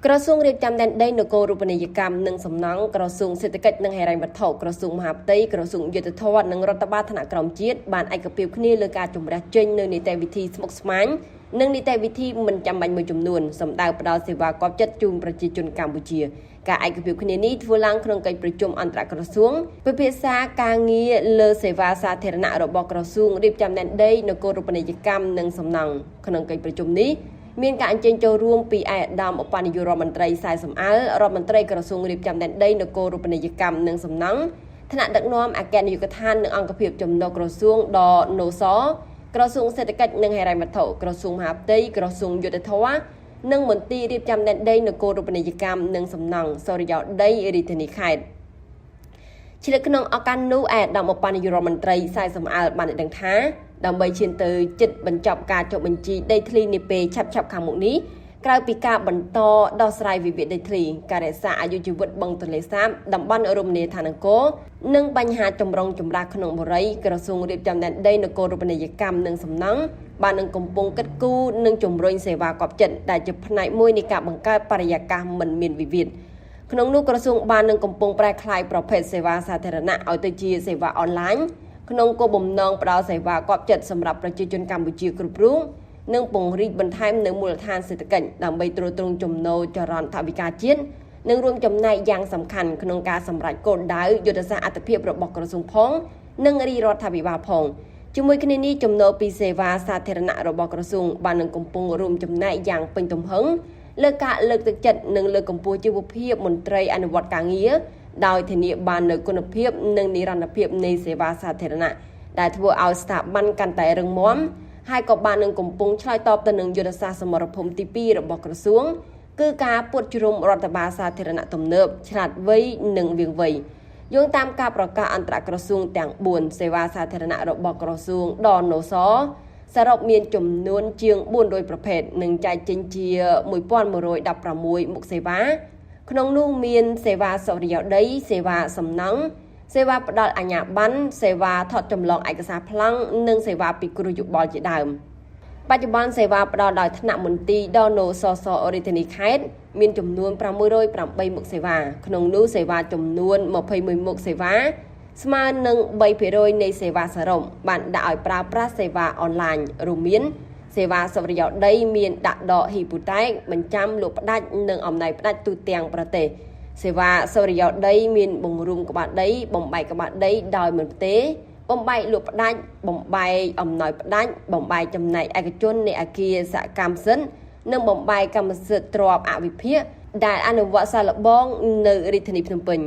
ក្រសួងរៀបចំដែនដីនគររូបនីយកម្មនិងសំណង់ក្រសួងសេដ្ឋកិច្ចនិងហិរញ្ញវត្ថុក្រសួងមហាផ្ទៃក្រសួងយុទ្ធភ័ពនិងរដ្ឋបាលថ្នាក់ក្រោមជាតិបានឯកភាពគ្នាលើការជំរះចេញនៅនីតិវិធីស្មុគស្មាញនិងនីតិវិធីមិនចាំបាច់មួយចំនួនសម្ដៅផ្ដល់សេវាគាប់ចិត្តជូនប្រជាជនកម្ពុជាការឯកភាពគ្នានេះធ្វើឡើងក្នុងកិច្ចប្រជុំអន្តរក្រសួងពិភាក្សាការងារលើសេវាសាធារណៈរបស់ក្រសួងរៀបចំដែនដីនគររូបនីយកម្មនិងសំណង់ក្នុងកិច្ចប្រជុំនេះមានការអញ្ជើញចូលរួមពីឯកឧត្តមឧបនាយករដ្ឋមន្ត្រីសែសំអល់រដ្ឋមន្ត្រីក្រសួងរៀបចំដែនដីនគររូបនីយកម្មនិងសំណង់ថ្នាក់ដឹកនាំអគ្គនាយកដ្ឋាននិងអង្គភាពចំណុះក្រសួងដណូសក្រសួងសេដ្ឋកិច្ចនិងហិរញ្ញវត្ថុក្រសួងមហាផ្ទៃក្រសួងយុទ្ធភ័ពនិងមន្ទីររៀបចំដែនដីនគររូបនីយកម្មនិងសំណង់សរិយោដីរាជធានីខេត្តជានៅក្នុងឱកាសនោះឯកឧត្តមឧបនាយករដ្ឋមន្ត្រីសែសំអល់បានដឹងថាដើម្បីឈានទៅជិតបញ្ចប់ការចុះបញ្ជីដីធ្លីនាពេលឆាប់ខាងមុខនេះក្រៅពីការបន្តដោះស្រាយវិវាទដីធ្លីការរក្សាអាយុជីវិតបឹងទន្លេសាបតំបន់រមណីយដ្ឋានអង្គរនិងបញ្ហាចម្រុងចម្រាស់ក្នុងបុរីក្រសួងរៀបចំដែនដីនគររូបនីយកម្មនិងសំណង់បាននឹងកំពុងកិត្តគូនិងជំរុញសេវាគាប់ចិត្តដែលជាផ្នែកមួយនៃការបង្កើតបរិយាកាសមិនមានវិវាទក្នុងនោះក្រសួងបាននឹងកំពុងប្រែក្លាយប្រភេទសេវាសាធារណៈឲ្យទៅជាសេវាអនឡាញក្នុងគោលបំណងផ្ដល់សេវាគាប់ចិត្តសម្រាប់ប្រជាជនកម្ពុជាគ្រប់រូបនិងពង្រីកបន្ថែមនៅមូលដ្ឋានសេដ្ឋកិច្ចដើម្បីទ្រទ្រង់ចំណូលចរន្តថវិកាជាតិនិងរួមចំណែកយ៉ាងសំខាន់ក្នុងការសម្រេចគោលដៅយុទ្ធសាស្ត្រអត្ថិភាពរបស់ក្រសួងផងនិងរាជរដ្ឋាភិបាលផងជាមួយគ្នានេះចំណូលពីសេវាសាធារណៈរបស់ក្រសួងបាននឹងកំពុងរួមចំណែកយ៉ាងពេញទំហឹងលើការលើកទឹកចិត្តនិងលើកកម្ពស់ជីវភាពមន្ត្រីអនុវត្តការងារដោយធានាបាននូវគុណភាពនិងនិរន្តរភាពនៃសេវាសាធារណៈដែលធ្វើឲ្យស្ថាប័នកាន់តែរឹងមាំហើយក៏បាននឹងកំពុងឆ្លើយតបទៅនឹងយុទ្ធសាស្ត្រសមរភូមិទី2របស់ក្រសួងគឺការពួតជ្រុំរដ្ឋបាលសាធារណៈទំនើបឆ្លាតវៃនិងវាងវៃយោងតាមការប្រកាសអន្តរក្រសួងទាំង4សេវាសាធារណៈរបស់ក្រសួងដណូសសរុបមានចំនួនជាង400ប្រភេទនិងចែកចេញជា1116មុខសេវាក្នុងនោះមានសេវាសរិយោដីសេវាសំណង់សេវាផ្ដល់អាជ្ញាប័ណ្ណសេវាថតចម្លងឯកសារប្លង់និងសេវាពិគ្រោះយោបល់ជាដើមបច្ចុប្បន្នសេវាផ្ដល់ដោយថ្នាក់មន្ទីរដណូសរាជធានីខេត្តមានចំនួន608មុខសេវាក្នុងនោះសេវាចំនួន21មុខសេវាស្មើនឹង 3% នៃសេវាសរុបបានដាក់ឲ្យប្រើប្រាស់សេវាអនឡាញរួមមានសេវាសរិយោដីមានដាក់ដកហ៊ីពូតេកបញ្ចាំលក់ផ្ដាច់និងអំណោយផ្ដាច់ទូទាំងប្រទេសសេវាសរិយោដីមានបង្រួមក្បាលដីបំបែកក្បាលដីដោយមិនផ្ទេរបំបែកលក់ផ្ដាច់បំបែកអំណោយផ្ដាច់បំបែកចំណែកឯកជននៃអគារសកម្មសិទ្ធិនិងបំបែកកម្មសិទ្ធិទ្រព្យអភិភាគដែលអនុវត្តសាកល្បងនៅរាជធានីភ្នំពេញ